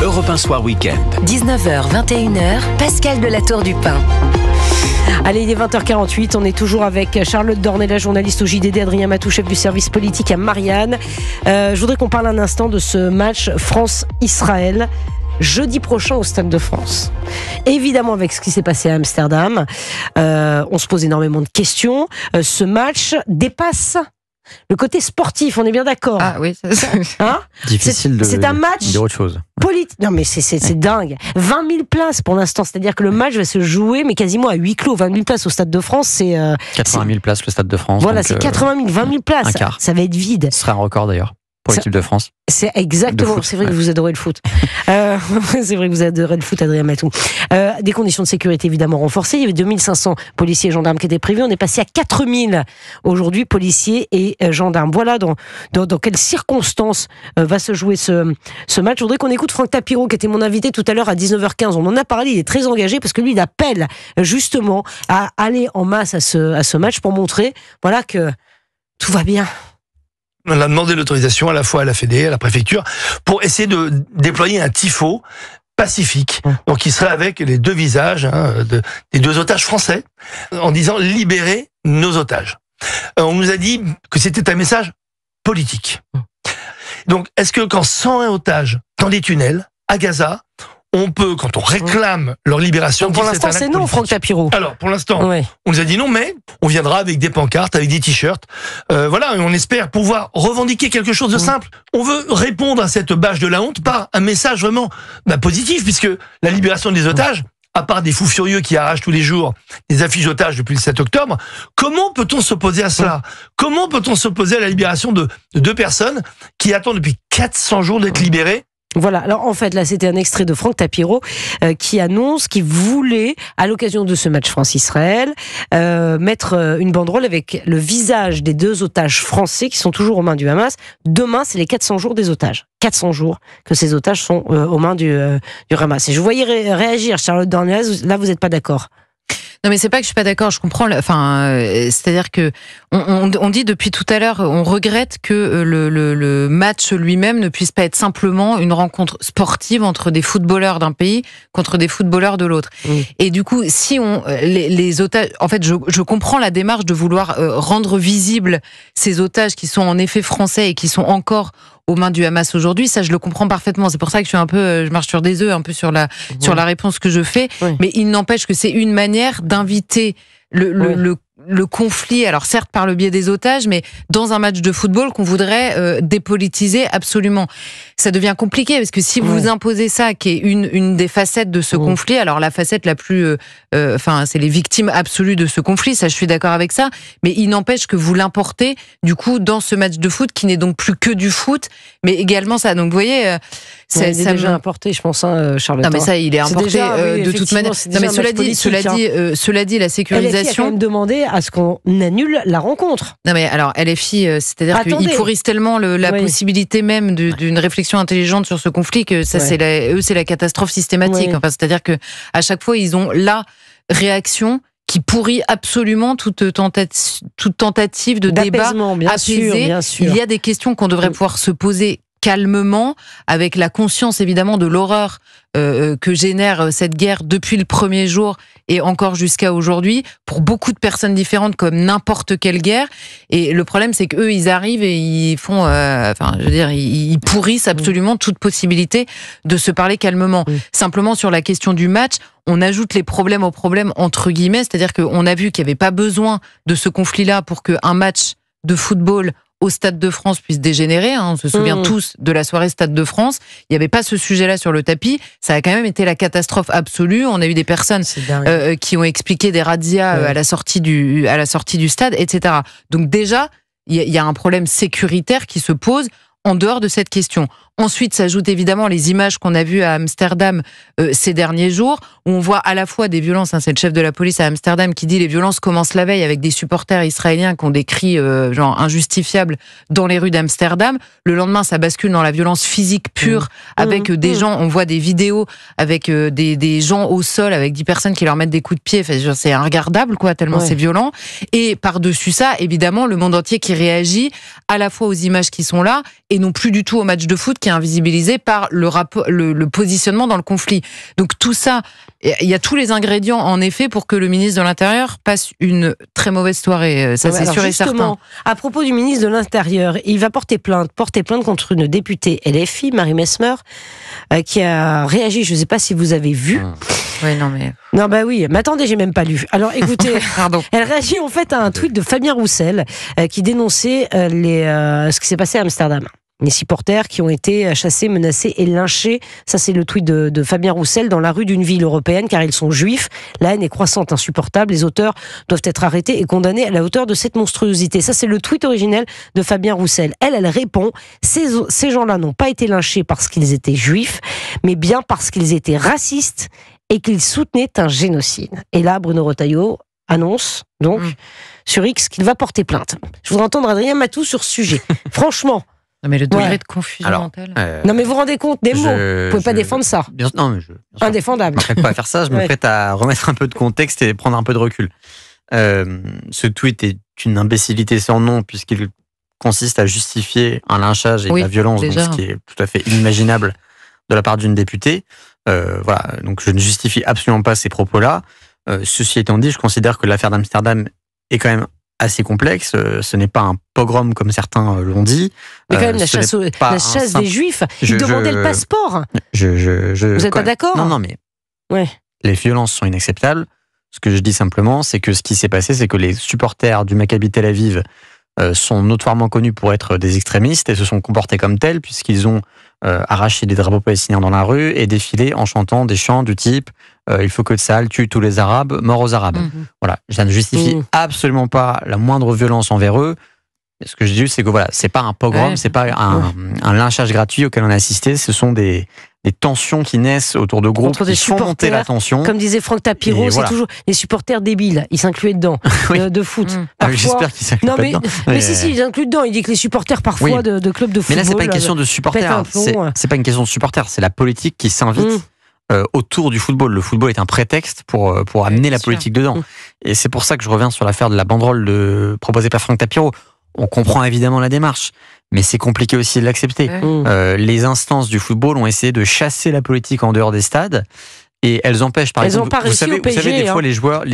Europe 1 Soir Week-end. 19h, 21h, Pascal de la Tour du Pin. Allez, il est 20h48, on est toujours avec Charlotte Dornelas, journaliste au JDD, Adrien Matou, chef du service politique à Marianne. Je voudrais qu'on parle un instant de ce match France-Israël, jeudi prochain au Stade de France. Évidemment, avec ce qui s'est passé à Amsterdam, on se pose énormément de questions. Ce match dépasse le côté sportif, on est bien d'accord. Ah oui, hein, difficile c'est un match dire autre chose. Politique. Non mais c'est dingue. 20 000 places pour l'instant, c'est-à-dire que le match va se jouer mais quasiment à huis clos. 20 000 places au Stade de France, c'est 80 000 places le Stade de France. Voilà, donc, c'est 80 000, 20 000 places. Un quart. Ça va être vide. Ce serait un record d'ailleurs pour l'équipe de France. C'est exactement. Foot, c'est vrai que vous adorez le foot. C'est vrai que vous adorez le foot, Adrien Matou. Des conditions de sécurité évidemment renforcées. Il y avait 2500 policiers et gendarmes qui étaient prévus. On est passé à 4000 aujourd'hui, policiers et gendarmes. Voilà dans quelles circonstances va se jouer ce match. Je voudrais qu'on écoute Franck Tapiro, qui était mon invité tout à l'heure à 19h15. On en a parlé. Il est très engagé parce que lui, il appelle justement à aller en masse à ce match pour montrer, voilà, que tout va bien. On a demandé l'autorisation à la fois à la Fédé, à la préfecture, pour essayer de déployer un tifo pacifique, donc qui serait avec les deux visages des deux otages français, en disant « libérez nos otages ». On nous a dit que c'était un message politique. Donc, est-ce que quand 101 otages dans des tunnels, à Gaza, on peut, quand on réclame leur libération... Donc pour l'instant, c'est non, Franck Tapiro. Alors, pour l'instant, ouais. On nous a dit non, mais on viendra avec des pancartes, avec des t-shirts. Voilà, et on espère pouvoir revendiquer quelque chose de simple. On veut répondre à cette bâche de la honte par un message vraiment positif, puisque la libération des otages, à part des fous furieux qui arrachent tous les jours des affiches d'otages depuis le 7 octobre, comment peut-on s'opposer à cela ? Comment peut-on s'opposer à la libération de deux personnes qui attendent depuis 400 jours d'être libérées ? Voilà, alors en fait là c'était un extrait de Franck Tapiro qui annonce qu'il voulait, à l'occasion de ce match France-Israël, mettre une banderole avec le visage des deux otages français qui sont toujours aux mains du Hamas. Demain c'est les 400 jours des otages. 400 jours que ces otages sont aux mains du Hamas. Et je vous voyais réagir, Charlotte Dornelas, là vous n'êtes pas d'accord ? Non, mais c'est pas que je suis pas d'accord. Je comprends. C'est-à-dire que on dit depuis tout à l'heure, on regrette que le match lui-même ne puisse pas être simplement une rencontre sportive entre des footballeurs d'un pays contre des footballeurs de l'autre. Et du coup, si les otages, en fait, je comprends la démarche de vouloir rendre visibles ces otages qui sont en effet français et qui sont encore aux mains du Hamas aujourd'hui, ça je le comprends parfaitement. C'est pour ça que je marche sur des œufs un peu sur la réponse que je fais. Oui. Mais il n'empêche que c'est une manière d'inviter le conflit, alors certes par le biais des otages, mais dans un match de football qu'on voudrait dépolitiser absolument. Ça devient compliqué parce que si vous imposez ça, qui est une des facettes de ce conflit, alors la facette la plus, c'est les victimes absolues de ce conflit, ça je suis d'accord avec ça, mais il n'empêche que vous l'importez du coup dans ce match de foot qui n'est donc plus que du foot, mais également ça. Donc vous voyez, il est déjà importé, je pense, Charlotte. Non mais ça, il est importé déjà, de toute manière. Non mais cela dit, la sécurisation. LFI a quand même demandé à ce qu'on annule la rencontre. Non mais alors LFI, c'est-à-dire qu'ils pourrissent tellement la possibilité même d'une réflexion intelligente sur ce conflit que ça c'est la catastrophe systématique. Enfin, c'est-à-dire que à chaque fois ils ont la réaction qui pourrit absolument toute tentative de débat apaisé. Bien sûr. Il y a des questions qu'on devrait pouvoir se poser calmement, avec la conscience évidemment de l'horreur que génère cette guerre depuis le premier jour et encore jusqu'à aujourd'hui, pour beaucoup de personnes différentes comme n'importe quelle guerre. Et le problème, c'est qu'eux, ils arrivent et ils font, ils pourrissent absolument toute possibilité de se parler calmement. Simplement sur la question du match, on ajoute les problèmes aux problèmes entre guillemets, c'est-à-dire qu'on a vu qu'il n'y avait pas besoin de ce conflit-là pour qu'un match de football au Stade de France puisse dégénérer. On se souvient tous de la soirée Stade de France. Il n'y avait pas ce sujet-là sur le tapis. Ça a quand même été la catastrophe absolue. On a eu des personnes qui ont expliqué des razzias à la sortie du stade, etc. Donc déjà, il y a un problème sécuritaire qui se pose en dehors de cette question. Ensuite, s'ajoutent évidemment les images qu'on a vues à Amsterdam ces derniers jours, où on voit à la fois des violences, c'est le chef de la police à Amsterdam qui dit les violences commencent la veille avec des supporters israéliens qui ont des cris genre injustifiables dans les rues d'Amsterdam. Le lendemain, ça bascule dans la violence physique pure avec des gens, on voit des vidéos avec des gens au sol, avec 10 personnes qui leur mettent des coups de pied. Enfin, c'est regardable, quoi, tellement c'est violent. Et par-dessus ça, évidemment, le monde entier qui réagit à la fois aux images qui sont là et non plus du tout au match de foot qui qui est invisibilisé par le positionnement dans le conflit. Donc tout ça, il y a tous les ingrédients en effet pour que le ministre de l'Intérieur passe une très mauvaise soirée. Ça, c'est sûr et certain. À propos du ministre de l'Intérieur, il va porter plainte contre une députée LFI, Marie Messmer, qui a réagi. Je ne sais pas si vous avez vu. Oui, non mais. Non, bah oui. Mais attendez, j'ai même pas lu. Alors, écoutez. Pardon. Elle réagit en fait à un tweet de Fabien Roussel qui dénonçait ce qui s'est passé à Amsterdam. Les supporters qui ont été chassés, menacés et lynchés. Ça, c'est le tweet de Fabien Roussel dans la rue d'une ville européenne, car ils sont juifs. La haine est croissante, insupportable. Les auteurs doivent être arrêtés et condamnés à la hauteur de cette monstruosité. Ça, c'est le tweet originel de Fabien Roussel. Elle répond, ces gens-là n'ont pas été lynchés parce qu'ils étaient juifs, mais bien parce qu'ils étaient racistes et qu'ils soutenaient un génocide. Et là, Bruno Retailleau annonce, donc, sur X, qu'il va porter plainte. Je voudrais entendre Adrien Matou sur ce sujet. Franchement. Non, mais le degré de confusion mentale. Non, mais vous vous rendez compte des mots. Vous pouvez pas défendre ça. Non, mais indéfendable. Je ne pas à faire ça. Je me prête à remettre un peu de contexte et prendre un peu de recul. Ce tweet est une imbécilité sans nom, puisqu'il consiste à justifier un lynchage et la violence, donc, ce qui est tout à fait inimaginable de la part d'une députée. Voilà. Donc, je ne justifie absolument pas ces propos-là. Ceci étant dit, je considère que l'affaire d'Amsterdam est quand même assez complexe. Ce n'est pas un pogrom comme certains l'ont dit. Mais quand même, la chasse des Juifs, ils demandaient le passeport. Vous n'êtes pas d'accord ? Non, mais les violences sont inacceptables. Ce que je dis simplement, c'est que ce qui s'est passé, c'est que les supporters du Maccabi Tel Aviv sont notoirement connus pour être des extrémistes et se sont comportés comme tels, puisqu'ils ont arraché des drapeaux palestiniens dans la rue et défilé en chantant des chants du type il faut que Tsahal tue tous les Arabes, mort aux Arabes. Voilà, je ne justifie absolument pas la moindre violence envers eux. Ce que je dis, c'est que voilà, c'est pas un pogrom, c'est pas un lynchage gratuit auquel on a assisté. Ce sont des tensions qui naissent autour de groupes qui font monter la tension. Comme disait Franck Tapiro, c'est toujours les supporters débiles. Ils s'incluaient dedans, de foot. Parfois, j'espère qu'ils s'incluent pas dedans. Mais si, ils incluent dedans. Il dit que les supporters parfois de clubs de football. Mais là, c'est pas une question de supporters. C'est pas une question de supporters. C'est la politique qui s'invite autour du football. Le football est un prétexte pour amener la politique dedans. Et c'est pour ça que je reviens sur l'affaire de la banderole proposée par Franck Tapiro. On comprend évidemment la démarche, mais c'est compliqué aussi de l'accepter. Les instances du football ont essayé de chasser la politique en dehors des stades, et elles empêchent, par exemple, vous savez, des fois les joueurs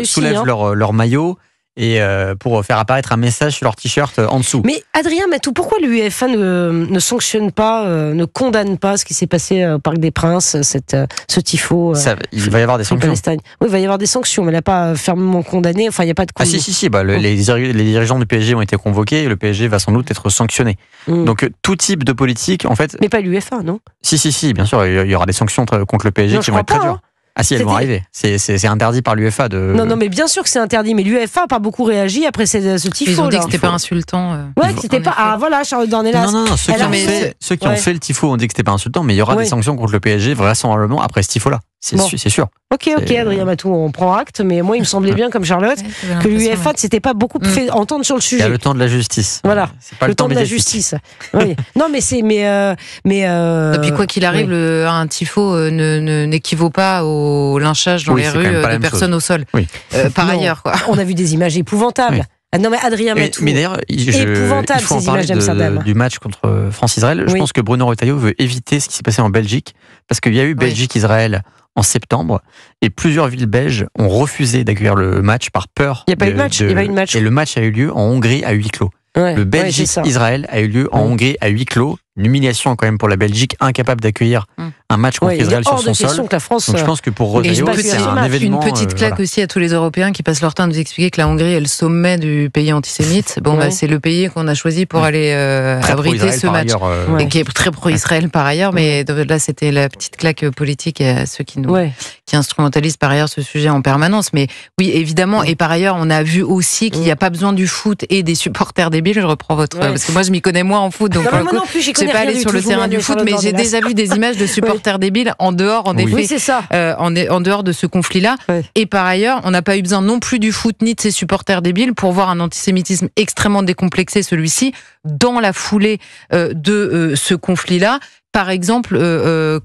soulèvent leur maillot et pour faire apparaître un message sur leur t-shirt en dessous. Mais Adrien Matou, pourquoi l'UEFA ne sanctionne pas, ne condamne pas ce qui s'est passé au Parc des Princes, ce tifo il va y avoir des sanctions. Oui, il va y avoir des sanctions, mais elle n'a pas fermement condamné. Enfin, il n'y a pas de. Si. Les dirigeants du PSG ont été convoqués et le PSG va sans doute être sanctionné. Donc tout type de politique, en fait. Mais pas l'UEFA, non ? Si, bien sûr, il y aura des sanctions contre le PSG qui vont être très dures. Ah si, elles vont arriver. C'est interdit par l'UEFA de... Non, mais bien sûr que c'est interdit, mais l'UEFA n'a pas beaucoup réagi après ce tifo. Ils ont dit que c'était pas insultant. Ouais, que c'était pas... Ah voilà, Charlotte Dornelas. Non, ceux qui ont fait le tifo ont dit que c'était pas insultant, mais il y aura des sanctions contre le PSG vraisemblablement après ce tifo-là. C'est sûr. Ok, Adrien Matou, on prend acte, mais moi il me semblait bien, comme Charlotte, que l'UEFA ne s'était pas beaucoup fait entendre sur le sujet. Il y a le temps de la justice. Voilà, c'est pas le temps de la justice. Oui. Non, mais c'est... Et puis quoi qu'il arrive, un tifo n'équivaut pas au lynchage dans les rues de personnes au sol. Par ailleurs, quoi. On a vu des images épouvantables. Non mais Adrien Matou, mais d'ailleurs, épouvantable ces images d'Amsterdam. Du match contre France-Israël, je pense que Bruno Retailleau veut éviter ce qui s'est passé en Belgique, parce qu'il y a eu Belgique-Israël en septembre, et plusieurs villes belges ont refusé d'accueillir le match par peur. Il n'y a pas eu de match. Et le match a eu lieu en Hongrie à huis clos. Le Belgique-Israël a eu lieu en Hongrie à huis clos. Une humiliation quand même pour la Belgique, incapable d'accueillir un match contre Israël sur son sol. La France, donc je pense que pour Retailleau, c'est un événement. Une petite claque aussi à tous les Européens qui passent leur temps à nous expliquer que la Hongrie est le sommet du pays antisémite. C'est le pays qu'on a choisi pour aller abriter ce match. Et qui est très pro-Israël par ailleurs, mais là c'était la petite claque politique à ceux qui instrumentalisent par ailleurs ce sujet en permanence. Mais oui, évidemment, et par ailleurs, on a vu aussi qu'il n'y a pas besoin du foot et des supporters débiles. Je reprends parce que moi je m'y connais moins en foot, donc je pas aller sur le terrain du foot, mais j'ai déjà vu des images de supporters débiles en dehors, en effet, c'est ça. en dehors de ce conflit-là. Et par ailleurs, on n'a pas eu besoin non plus du foot ni de ces supporters débiles pour voir un antisémitisme extrêmement décomplexé, celui-ci, dans la foulée de ce conflit-là. Par exemple,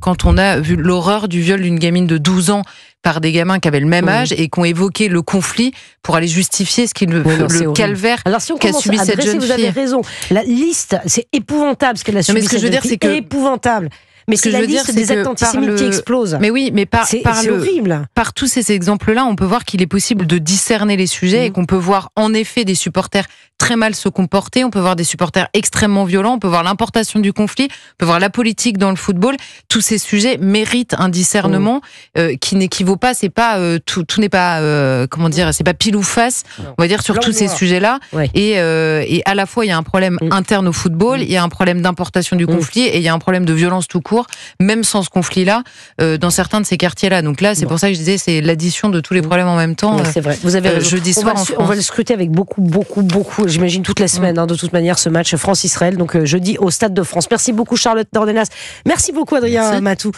quand on a vu l'horreur du viol d'une gamine de 12 ans par des gamins qui avaient le même âge et qui ont évoqué le conflit pour aller justifier le calvaire qu'a subi cette jeune fille. Vous avez raison. La liste, c'est épouvantable ce qu'elle a subi. Mais ce que je veux dire, c'est que épouvantable. Mais c'est la liste des actes antisémites qui explose. Mais oui, mais c'est horrible. Par tous ces exemples-là, on peut voir qu'il est possible de discerner les sujets et qu'on peut voir en effet des supporters très mal se comporter, on peut voir des supporters extrêmement violents, on peut voir l'importation du conflit, on peut voir la politique dans le football. Tous ces sujets méritent un discernement qui n'équivaut pas, c'est pas tout n'est pas comment dire, c'est pas pile ou face, on va dire sur tous ces sujets-là. Ouais. Et à la fois il y a un problème interne au football, il y a un problème d'importation du conflit et il y a un problème de violence tout court, même sans ce conflit-là, dans certains de ces quartiers-là. Donc là, c'est pour ça que je disais, c'est l'addition de tous les problèmes en même temps. C'est vrai. Vous avez raison. Jeudi soir en France. On va le scruter avec beaucoup, j'imagine toute la semaine, de toute manière, ce match France-Israël, donc jeudi au Stade de France. Merci beaucoup Charlotte Dornelas. Merci beaucoup Adrien Matou.